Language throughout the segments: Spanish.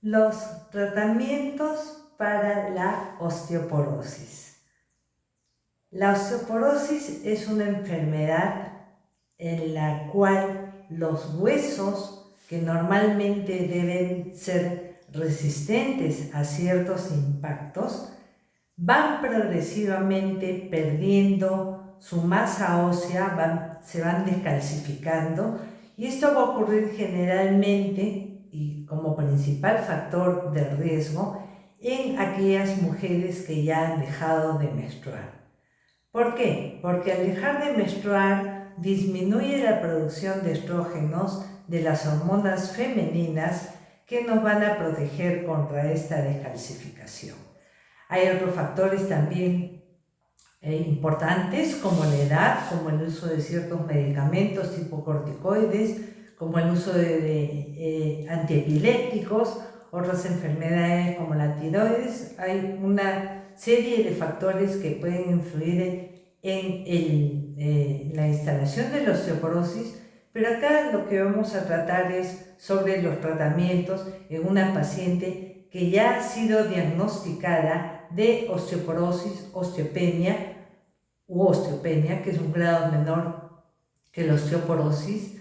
Los tratamientos para la osteoporosis. La osteoporosis es una enfermedad en la cual los huesos, que normalmente deben ser resistentes a ciertos impactos, van progresivamente perdiendo su masa ósea, se van descalcificando, y esto va a ocurrir generalmente y como principal factor de riesgo en aquellas mujeres que ya han dejado de menstruar. ¿Por qué? Porque al dejar de menstruar disminuye la producción de estrógenos, de las hormonas femeninas que nos van a proteger contra esta descalcificación. Hay otros factores también importantes, como la edad, como el uso de ciertos medicamentos tipo corticoides, como el uso de antiepilépticos, otras enfermedades como la tiroides. Hay una serie de factores que pueden influir en la instalación de la osteoporosis, pero acá lo que vamos a tratar es sobre los tratamientos en una paciente que ya ha sido diagnosticada de osteoporosis, osteopenia u osteopenia, que es un grado menor que la osteoporosis,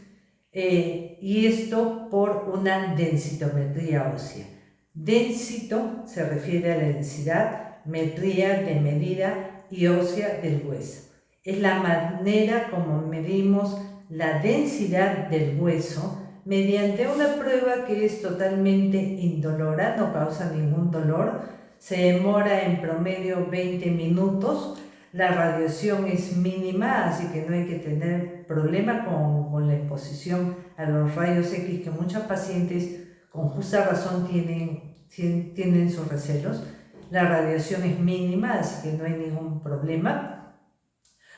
y esto por una densitometría ósea. Densito se refiere a la densidad, metría de medida y ósea del hueso. Es la manera como medimos la densidad del hueso mediante una prueba que es totalmente indolora, no causa ningún dolor, se demora en promedio 20 minutos, la radiación es mínima, así que no hay que tener problema con la exposición a los rayos X, que muchos pacientes con justa razón tienen sus recelos. La radiación es mínima, así que no hay ningún problema.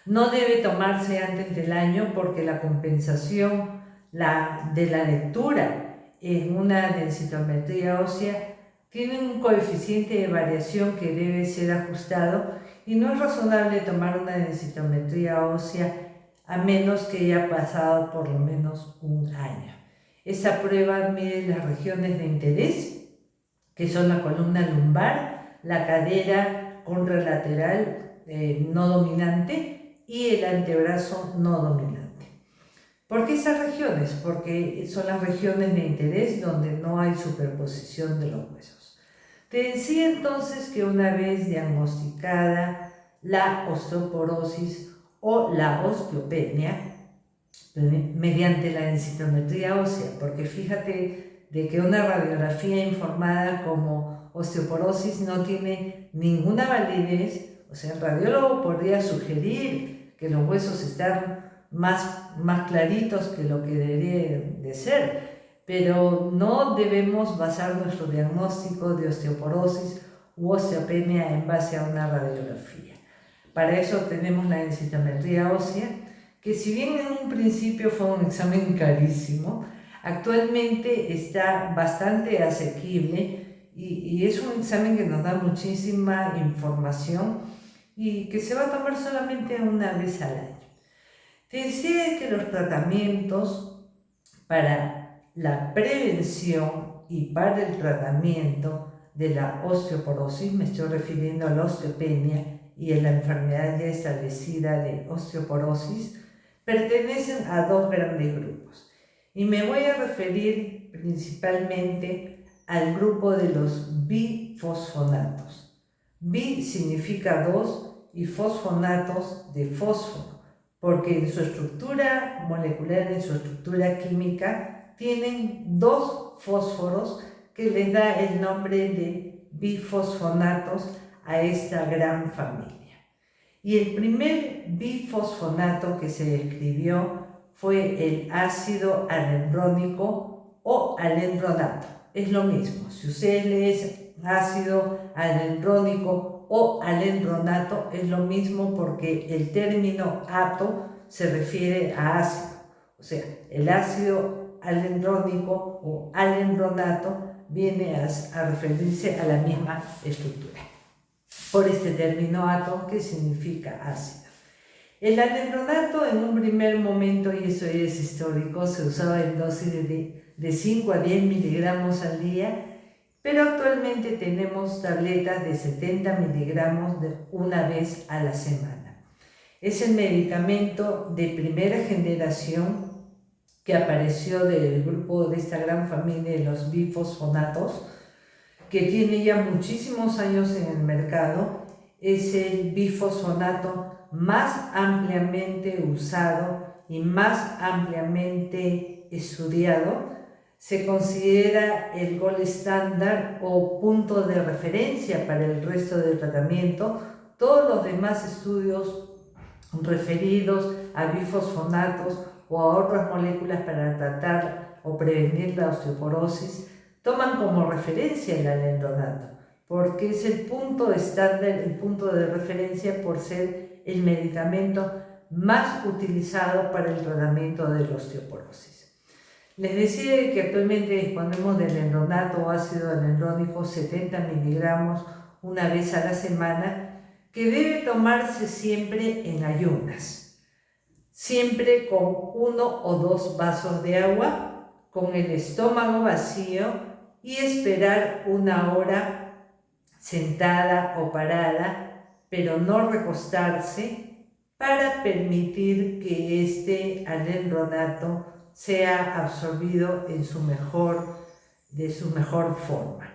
No debe tomarse antes del año porque la compensación de la lectura en una densitometría ósea tiene un coeficiente de variación que debe ser ajustado y no es razonable tomar una densitometría ósea a menos que haya pasado por lo menos un año. Esta prueba mide las regiones de interés, que son la columna lumbar, la cadera contralateral no dominante y el antebrazo no dominante. ¿Por qué esas regiones? Porque son las regiones de interés donde no hay superposición de los huesos. Te decía entonces que una vez diagnosticada la osteoporosis o la osteopenia, mediante la densitometría ósea, porque fíjate de que una radiografía informada como osteoporosis no tiene ninguna validez. O sea, el radiólogo podría sugerir que los huesos están más claritos que lo que deberían de ser, pero no debemos basar nuestro diagnóstico de osteoporosis u osteopenia en base a una radiografía. Para eso tenemos la densitometría ósea, que si bien en un principio fue un examen carísimo, actualmente está bastante asequible y es un examen que nos da muchísima información y que se va a tomar solamente una vez al año. Te decía que los tratamientos para la prevención y para el tratamiento de la osteoporosis, me estoy refiriendo a la osteopenia y a la enfermedad ya establecida de osteoporosis, pertenecen a dos grandes grupos. Y me voy a referir principalmente al grupo de los bifosfonatos. Bi significa dos y fosfonatos de fósforo, porque en su estructura molecular, en su estructura química, tienen dos fósforos que les da el nombre de bifosfonatos a esta gran familia. Y el primer bifosfonato que se describió fue el ácido alendrónico o alendronato. Es lo mismo, si usted lee ácido alendrónico o alendronato, es lo mismo porque el término ato se refiere a ácido. O sea, el ácido alendrónico o alendronato viene a referirse a la misma estructura, por este término ato que significa ácido. El alendronato en un primer momento, y eso es histórico, se usaba en dosis de 5 a 10 miligramos al día, pero actualmente tenemos tabletas de 70 miligramos una vez a la semana. Es el medicamento de primera generación que apareció del grupo de esta gran familia de los bifosfonatos, que tiene ya muchísimos años en el mercado. Es el bifosfonato más ampliamente usado y más ampliamente estudiado. Se considera el gold estándar o punto de referencia para el resto del tratamiento. Todos los demás estudios referidos a bifosfonatos o a otras moléculas para tratar o prevenir la osteoporosis toman como referencia el alendronato, porque es el punto estándar, el punto de referencia por ser el medicamento más utilizado para el tratamiento de la osteoporosis. Les decía que actualmente disponemos del alendronato o ácido alendrónico 70 miligramos una vez a la semana, que debe tomarse siempre en ayunas, siempre con 1 o 2 vasos de agua, con el estómago vacío, y esperar 1 hora sentada o parada, pero no recostarse, para permitir que este alendronato sea absorbido de su mejor forma.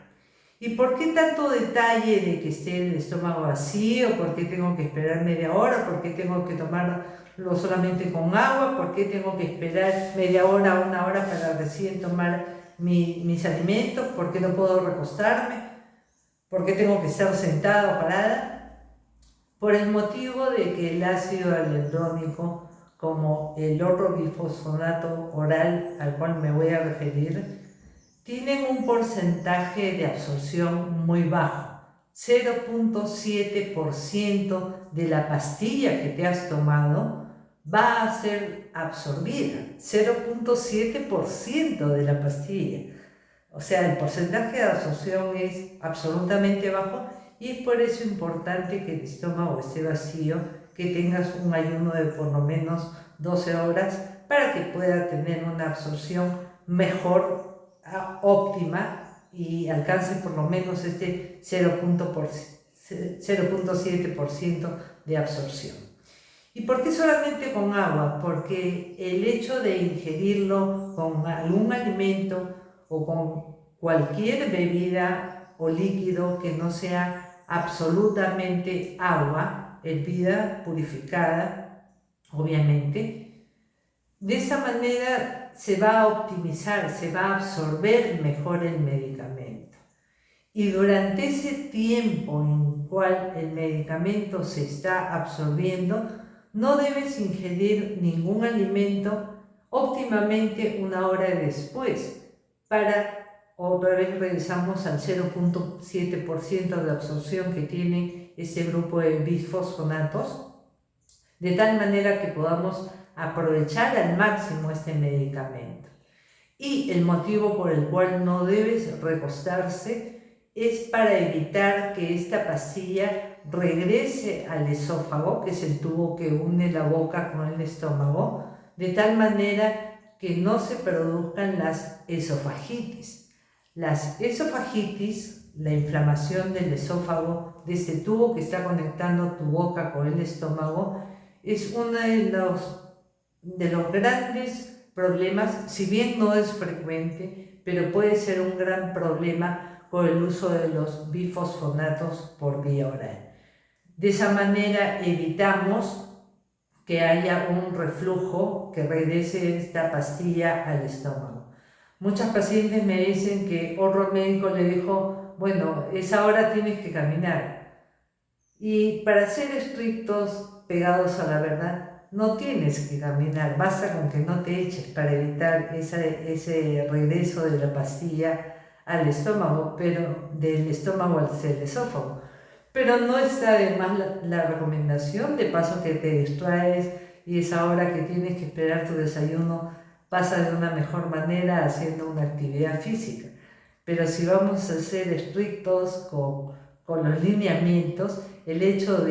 ¿Y por qué tanto detalle de que esté el estómago vacío? ¿Por qué tengo que esperar media hora? ¿Por qué tengo que tomarlo solamente con agua? ¿Por qué tengo que esperar media hora o 1 hora para recién tomar mis alimentos? ¿Por qué no puedo recostarme? ¿Por qué tengo que estar sentada o parada? Por el motivo de que el ácido alendrónico, como el otro bifosfonato oral al cual me voy a referir, tienen un porcentaje de absorción muy bajo. 0.7% de la pastilla que te has tomado va a ser absorbida. 0.7% de la pastilla. O sea, el porcentaje de absorción es absolutamente bajo, y es por eso importante que el estómago esté vacío, que tengas un ayuno de por lo menos 12 horas para que pueda tener una absorción mejor, óptima, y alcance por lo menos este 0.7% de absorción. ¿Y por qué solamente con agua? Porque el hecho de ingerirlo con algún alimento o con cualquier bebida o líquido que no sea absolutamente agua, hervida, purificada, obviamente, de esa manera se va a optimizar, se va a absorber mejor el medicamento. Y durante ese tiempo en el cual el medicamento se está absorbiendo, no debes ingerir ningún alimento, óptimamente 1 hora después, otra vez regresamos al 0.7% de absorción que tiene este grupo de bifosfonatos, de tal manera que podamos aprovechar al máximo este medicamento. Y el motivo por el cual no debes recostarse es para evitar que esta pastilla regrese al esófago, que es el tubo que une la boca con el estómago, de tal manera que no se produzcan las esofagitis. Las esofagitis, la inflamación del esófago, de este tubo que está conectando tu boca con el estómago, es uno de los grandes problemas, si bien no es frecuente, pero puede ser un gran problema con el uso de los bifosfonatos por vía oral. De esa manera evitamos que haya un reflujo, que regrese esta pastilla al estómago. Muchas pacientes me dicen que otro médico le dijo, bueno, esa hora tienes que caminar. Y para ser estrictos, pegados a la verdad, no tienes que caminar, basta con que no te eches para evitar ese regreso de la pastilla al estómago, pero del estómago hacia el esófago. Pero no está de más la recomendación, de paso que te distraes y esa hora que tienes que esperar tu desayuno pasa de una mejor manera haciendo una actividad física. Pero si vamos a ser estrictos con los lineamientos, el hecho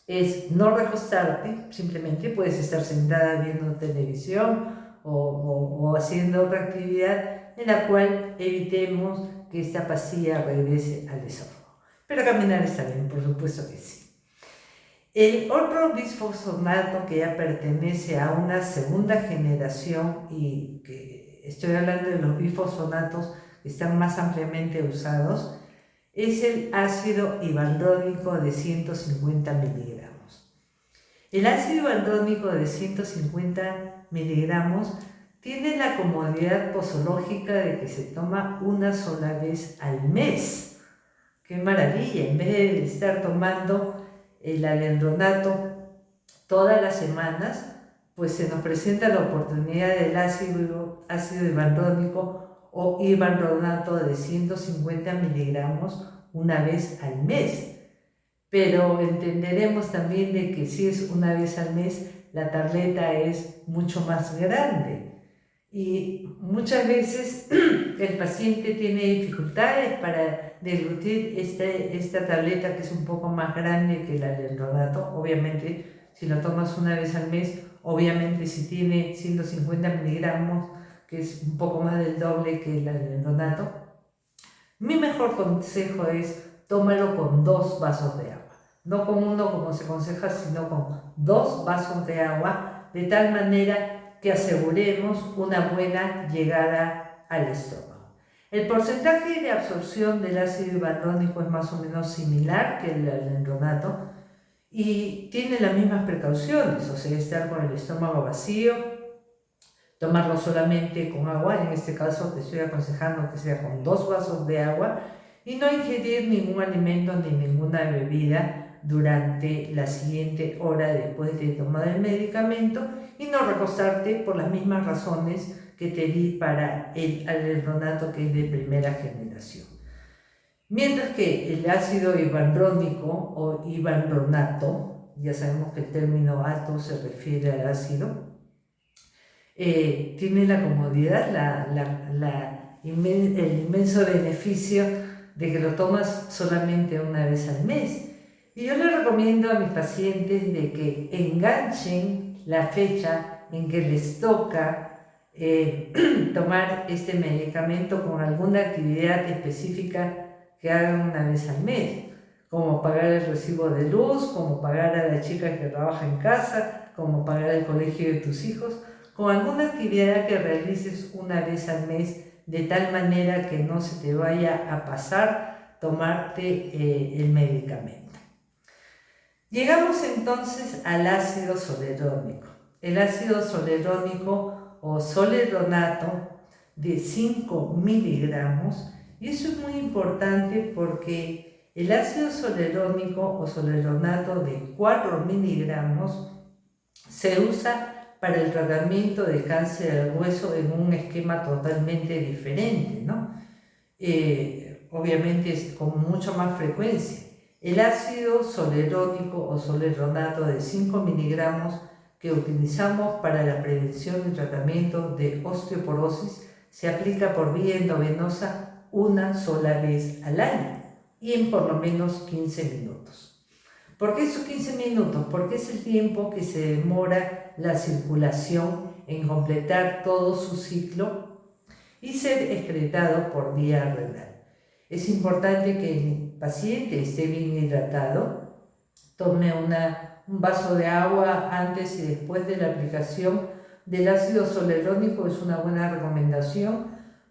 es no recostarte, simplemente puedes estar sentada viendo televisión o haciendo otra actividad en la cual evitemos que esta pastilla regrese al esófago. Pero caminar está bien, por supuesto que sí. El otro bisfosfonato que ya pertenece a una segunda generación y que estoy hablando de los bisfosfonatos que están más ampliamente usados, es el ácido ibandrónico de 150 miligramos. El ácido ibandrónico de 150 miligramos tiene la comodidad posológica de que se toma una sola vez al mes. ¡Qué maravilla! En vez de estar tomando el alendronato todas las semanas, pues se nos presenta la oportunidad del ácido ibandrónico o ibandronato de 150 miligramos una vez al mes. Pero entenderemos también de que si es una vez al mes, la tableta es mucho más grande. Y muchas veces el paciente tiene dificultades para deglutir esta tableta que es un poco más grande que el alendronato. Obviamente, si lo tomas una vez al mes, obviamente si tiene 150 miligramos, que es un poco más del doble que el alendronato, mi mejor consejo es tómalo con 2 vasos de agua. No con uno como se aconseja, sino con 2 vasos de agua, de tal manera que aseguremos una buena llegada al estómago. El porcentaje de absorción del ácido ibandrónico es más o menos similar que el alendronato y tiene las mismas precauciones, o sea, estar con el estómago vacío, tomarlo solamente con agua, en este caso te estoy aconsejando que sea con 2 vasos de agua y no ingerir ningún alimento ni ninguna bebida durante la siguiente hora después de tomar el medicamento y no recostarte por las mismas razones que te di para el alendronato que es de primera generación. Mientras que el ácido ibandrónico o ibandronato, ya sabemos que el término ato se refiere al ácido, tiene la comodidad, el inmenso beneficio de que lo tomas solamente una vez al mes. Y yo le recomiendo a mis pacientes de que enganchen la fecha en que les toca tomar este medicamento con alguna actividad específica que hagan una vez al mes, como pagar el recibo de luz, como pagar a la chica que trabaja en casa, como pagar el colegio de tus hijos, con alguna actividad que realices una vez al mes, de tal manera que no se te vaya a pasar tomarte el medicamento. Llegamos entonces al ácido zolerónico. El ácido zolerónico o zoledronato de 5 miligramos, y eso es muy importante porque el ácido zolerónico o zoledronato de 4 miligramos se usa para el tratamiento de cáncer del hueso en un esquema totalmente diferente, ¿no? Obviamente es con mucha más frecuencia. El ácido zolerónico o zoledronato de 5 miligramos que utilizamos para la prevención y tratamiento de osteoporosis se aplica por vía endovenosa una sola vez al año y en por lo menos 15 minutos. ¿Por qué esos 15 minutos? Porque es el tiempo que se demora la circulación en completar todo su ciclo y ser excretado por vía renal. Es importante que el paciente esté bien hidratado, tome un vaso de agua antes y después de la aplicación del ácido zolerónico, es una buena recomendación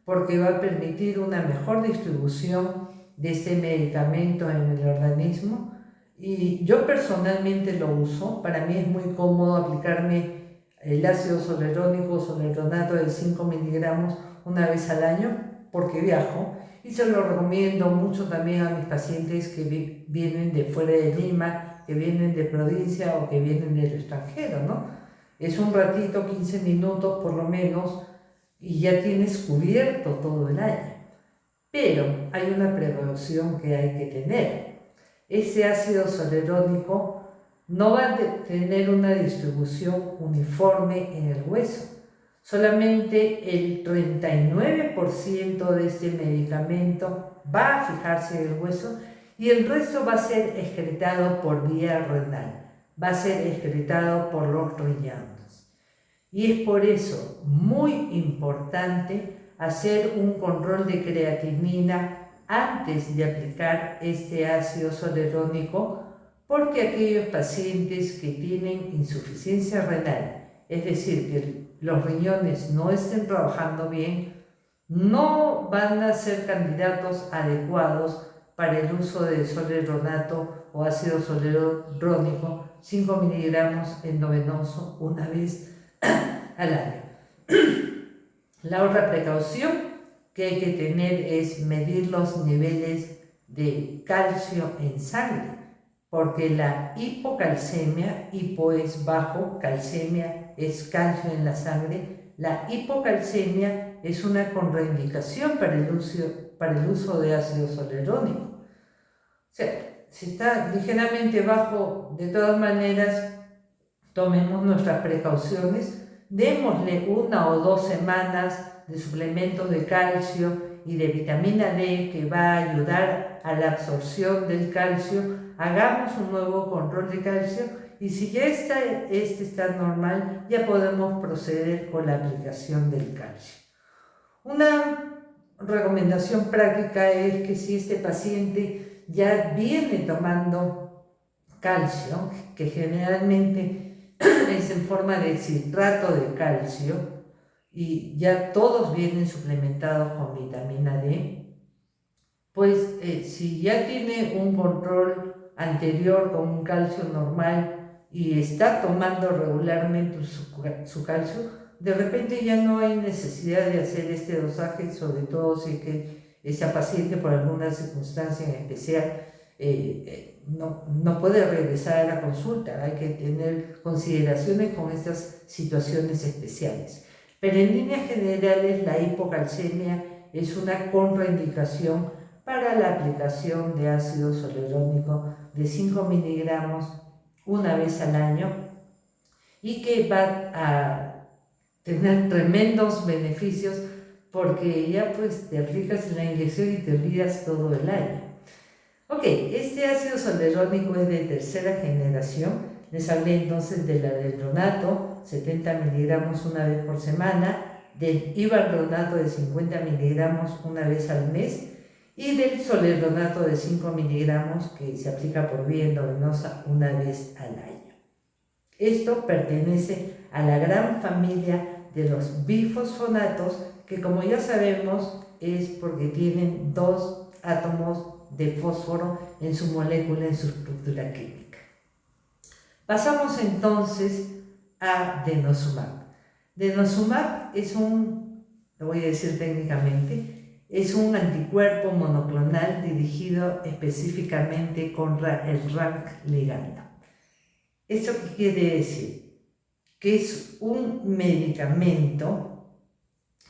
porque va a permitir una mejor distribución de este medicamento en el organismo. Y yo personalmente lo uso, para mí es muy cómodo aplicarme el ácido zolerónico o zoledronato de 5 miligramos una vez al año porque viajo. Y se lo recomiendo mucho también a mis pacientes que vienen de fuera de Lima, que vienen de provincia o que vienen del extranjero, ¿no? Es un ratito, 15 minutos por lo menos, y ya tienes cubierto todo el año. Pero hay una precaución que hay que tener. Ese ácido zolerónico no va a tener una distribución uniforme en el hueso. Solamente el 39% de este medicamento va a fijarse en el hueso y el resto va a ser excretado por vía renal, va a ser excretado por los riñones. Y es por eso muy importante hacer un control de creatinina antes de aplicar este ácido solerónico, porque aquellos pacientes que tienen insuficiencia renal, es decir, que los riñones no estén trabajando bien, no van a ser candidatos adecuados para el uso de soleronato o ácido solerónico 5 miligramos endovenoso una vez al año. La otra precaución que hay que tener es medir los niveles de calcio en sangre, porque la hipocalcemia, hipo es bajo, calcemia es calcio en la sangre, la hipocalcemia es una contraindicación para el uso de ácido solerónico. O sea, si está ligeramente bajo, de todas maneras, tomemos nuestras precauciones, démosle 1 o 2 semanas de suplementos de calcio y de vitamina D que va a ayudar a la absorción del calcio, hagamos un nuevo control de calcio y si ya está normal, ya podemos proceder con la aplicación del calcio. Una recomendación práctica es que si este paciente ya viene tomando calcio, que generalmente es en forma de citrato de calcio, y ya todos vienen suplementados con vitamina D, pues si ya tiene un control anterior con un calcio normal y está tomando regularmente su calcio, de repente ya no hay necesidad de hacer este dosaje, sobre todo si es que esa paciente por alguna circunstancia en especial no puede regresar a la consulta. Hay que tener consideraciones con estas situaciones especiales. Pero en líneas generales la hipocalcemia es una contraindicación para la aplicación de ácido solerónico de 5 miligramos una vez al año y que va a tener tremendos beneficios porque ya pues te aplicas la inyección y te olvidas todo el año. Ok, este ácido solerónico es de tercera generación. Les hablé entonces del alendronato, 70 miligramos una vez por semana, del ivalpronato de 50 miligramos una vez al mes y del soleronato de 5 miligramos que se aplica por vía endovenosa una vez al año. Esto pertenece a la gran familia de los bifosfonatos, que como ya sabemos es porque tienen 2 átomos de fósforo en su molécula, en su estructura química. Pasamos entonces a denosumab. Denosumab es lo voy a decir técnicamente, es un anticuerpo monoclonal dirigido específicamente contra el RANK ligando. ¿Esto qué quiere decir? Que es un medicamento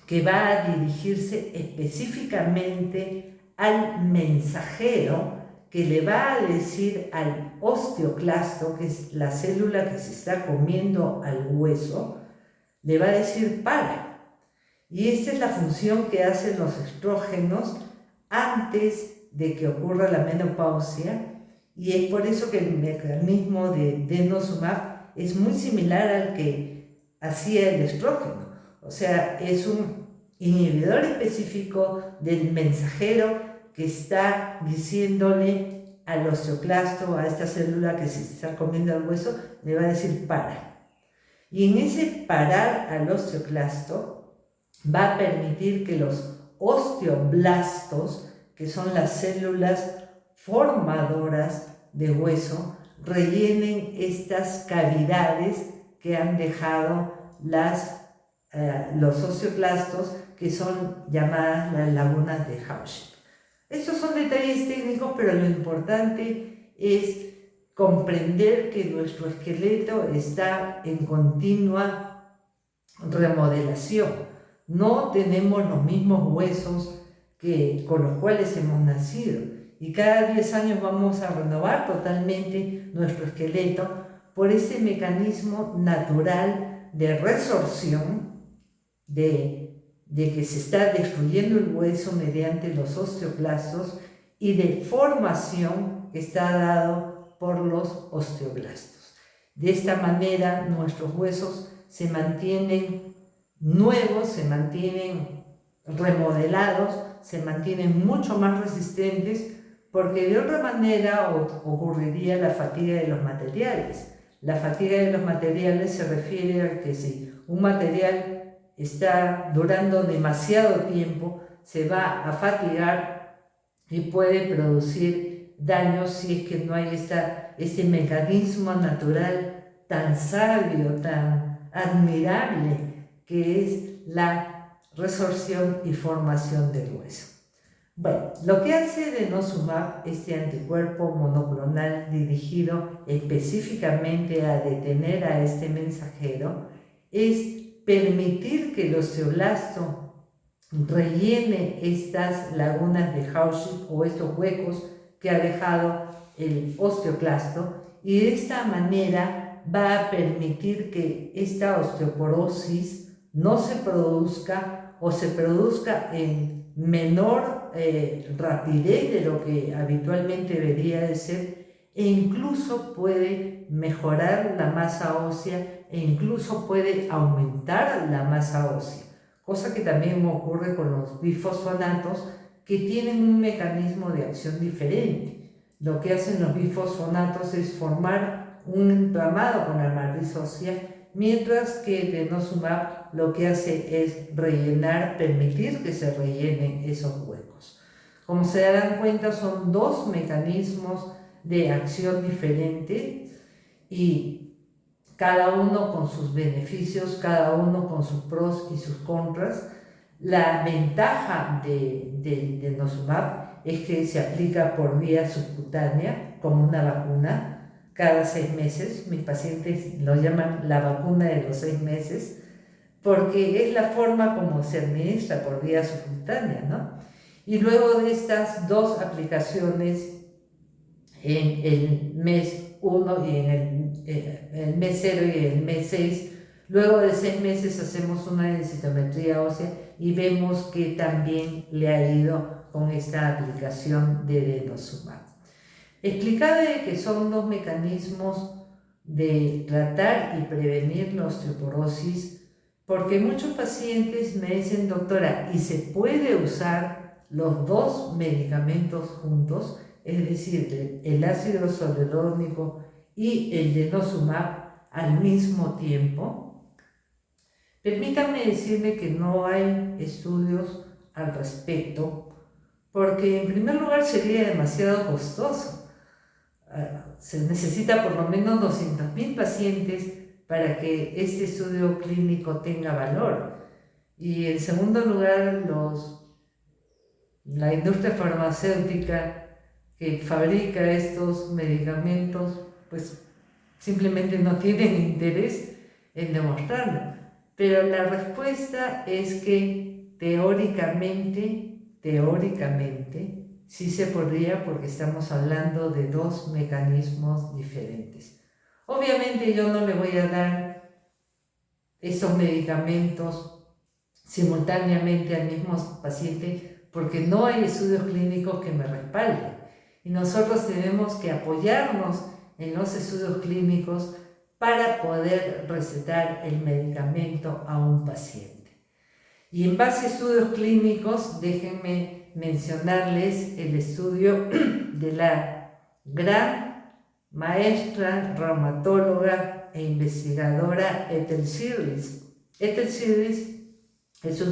que va a dirigirse específicamente al mensajero que le va a decir al osteoclasto, que es la célula que se está comiendo al hueso, le va a decir para. Y esta es la función que hacen los estrógenos antes de que ocurra la menopausia, y es por eso que el mecanismo de denosumab es muy similar al que hacía el estrógeno. O sea, es un inhibidor específico del mensajero que está diciéndole al osteoclasto, a esta célula que se está comiendo el hueso, le va a decir para. Y en ese parar al osteoclasto va a permitir que los osteoblastos, que son las células formadoras de hueso, rellenen estas cavidades que han dejado los osteoclastos, que son llamadas las lagunas de Haushep. Estos son detalles técnicos, pero lo importante es comprender que nuestro esqueleto está en continua remodelación. No tenemos los mismos huesos con los cuales hemos nacido, y cada 10 años vamos a renovar totalmente nuestro esqueleto por ese mecanismo natural de resorción, de que se está destruyendo el hueso mediante los osteoclastos, y de formación que está dado por los osteoblastos. De esta manera nuestros huesos se mantienen nuevos, se mantienen remodelados se mantienen mucho más resistentes, porque de otra manera ocurriría la fatiga de los materiales. La fatiga de los materiales se refiere a que si un material está durando demasiado tiempo, se va a fatigar y puede producir daños si es que no hay este mecanismo natural tan sabio, tan admirable, que es la resorción y formación del hueso. Bueno, lo que hace denosumab, este anticuerpo monoclonal dirigido específicamente a detener a este mensajero, es permitir que el osteoblasto rellene estas lagunas de Hauschildt o estos huecos que ha dejado el osteoclasto, y de esta manera va a permitir que esta osteoporosis no se produzca o se produzca en menor rapidez de lo que habitualmente debería de ser, e incluso puede mejorar la masa ósea e incluso puede aumentar la masa ósea, cosa que también ocurre con los bifosfonatos, que tienen un mecanismo de acción diferente. Lo que hacen los bifosfonatos es formar un entramado con la matriz ósea, mientras que el denosumab lo que hace es rellenar, permitir que se rellenen esos huecos. Como se darán cuenta, son dos mecanismos de acción diferentes y cada uno con sus beneficios, cada uno con sus pros y sus contras. La ventaja del denosumab es que se aplica por vía subcutánea como una vacuna cada 6 meses. Mis pacientes lo llaman la vacuna de los 6 meses, porque es la forma como se administra por vía subcutánea, ¿no? Y luego de estas dos aplicaciones en el mes 1 y en el mes 0 y en el mes 6, luego de 6 meses hacemos una densitometría ósea y vemos que también le ha ido con esta aplicación de denosumab. Explicado de que son dos mecanismos de tratar y prevenir la osteoporosis, porque muchos pacientes me dicen: doctora, ¿y se puede usar los dos medicamentos juntos? Es decir, el ácido zoledrónico y el denosumab al mismo tiempo. Permítanme decirle que no hay estudios al respecto, porque en primer lugar sería demasiado costoso. Se necesita por lo menos 200.000 pacientes para que este estudio clínico tenga valor. Y en segundo lugar, la industria farmacéutica que fabrica estos medicamentos, pues simplemente no tienen interés en demostrarlo. Pero la respuesta es que teóricamente, sí se podría, porque estamos hablando de dos mecanismos diferentes. Obviamente yo no le voy a dar esos medicamentos simultáneamente al mismo paciente, porque no hay estudios clínicos que me respalden. Y nosotros tenemos que apoyarnos en los estudios clínicos para poder recetar el medicamento a un paciente. Y en base a estudios clínicos, déjenme mencionarles el estudio de la gran maestra reumatóloga e investigadora Ethel Sirris. Ethel Sirris es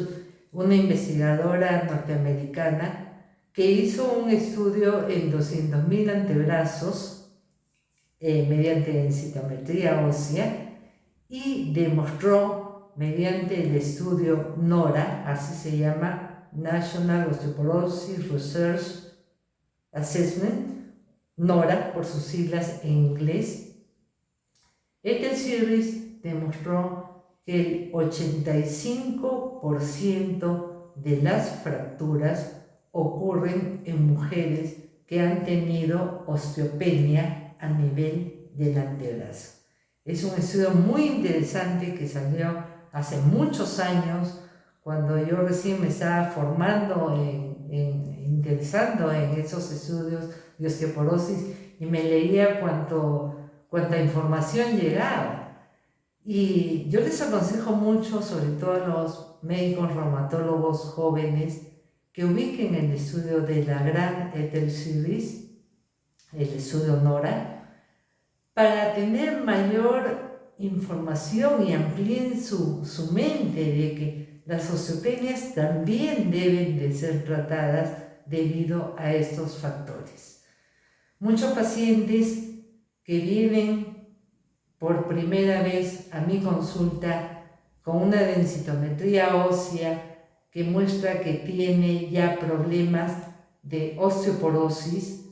una investigadora norteamericana que hizo un estudio en 200.000 antebrazos mediante densitometría ósea, y demostró mediante el estudio NORA, así se llama, National Osteoporosis Research Assessment, NORA por sus siglas en inglés. Ethel Sirris demostró que el 85% de las fracturas ocurren en mujeres que han tenido osteopenia a nivel del antebrazo. Es un estudio muy interesante que salió hace muchos años, cuando yo recién me estaba formando, interesando en esos estudios de osteoporosis, y me leía cuánta información llegaba. Y yo les aconsejo mucho, sobre todo a los médicos reumatólogos jóvenes que ubiquen el estudio de la gran Ethel Series, el estudio NORA, para tener mayor información y amplíen su mente de que las osteopenias también deben de ser tratadas debido a estos factores. Muchos pacientes que vienen por primera vez a mi consulta con una densitometría ósea que muestra que tiene ya problemas de osteoporosis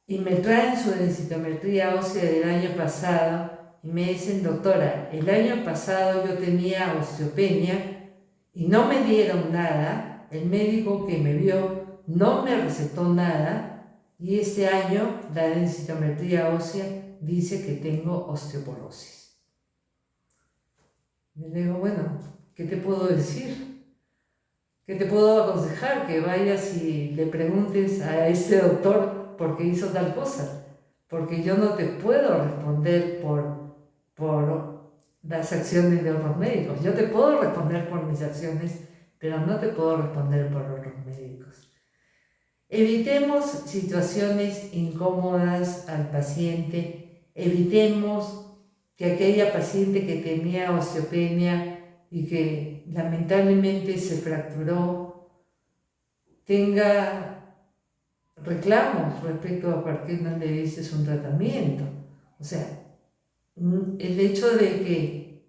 y me traen su densitometría ósea del año pasado y me dicen: doctora, el año pasado yo tenía osteopenia y no me dieron nada, el médico que me vio no me recetó nada y este año la densitometría ósea dice que tengo osteoporosis. Le digo: bueno, ¿qué te puedo decir? ¿Qué te puedo aconsejar? Que vayas y le preguntes a este doctor por qué hizo tal cosa, porque yo no te puedo responder por las acciones de otros médicos. Yo te puedo responder por mis acciones, pero no te puedo responder por otros médicos. Evitemos situaciones incómodas al paciente, evitemos que aquella paciente que tenía osteopenia y que lamentablemente se fracturó tenga reclamos respecto a por qué no le dices un tratamiento. O sea, el hecho de que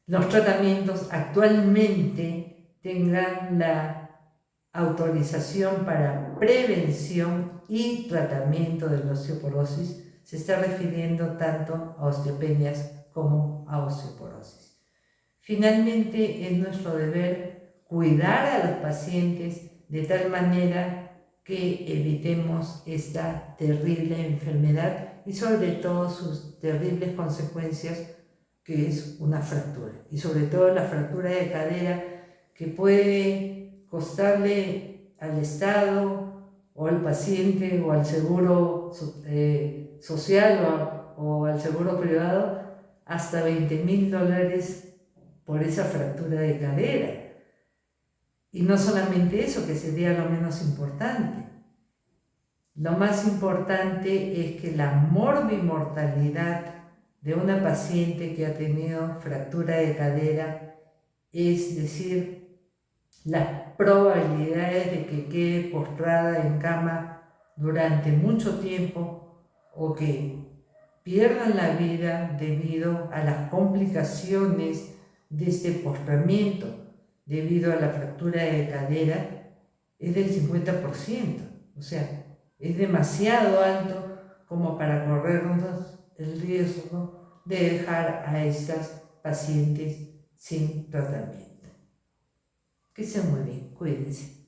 los tratamientos actualmente tengan la autorización para prevención y tratamiento de la osteoporosis se está refiriendo tanto a osteopenias como a osteoporosis. Finalmente, es nuestro deber cuidar a los pacientes de tal manera que evitemos esta terrible enfermedad y sobre todo sus terribles consecuencias, que es una fractura, y sobre todo la fractura de cadera, que puede costarle al Estado o al paciente o al seguro social o al seguro privado hasta $20,000 por esa fractura de cadera. Y no solamente eso, que sería lo menos importante. Lo más importante es que la morbimortalidad de una paciente que ha tenido fractura de cadera, es decir, las probabilidades de que quede postrada en cama durante mucho tiempo o que pierdan la vida debido a las complicaciones de este postramiento debido a la fractura de cadera, es del 50%. O sea, es demasiado alto como para corrernos el riesgo de dejar a estas pacientes sin tratamiento. Que estén muy bien, cuídense.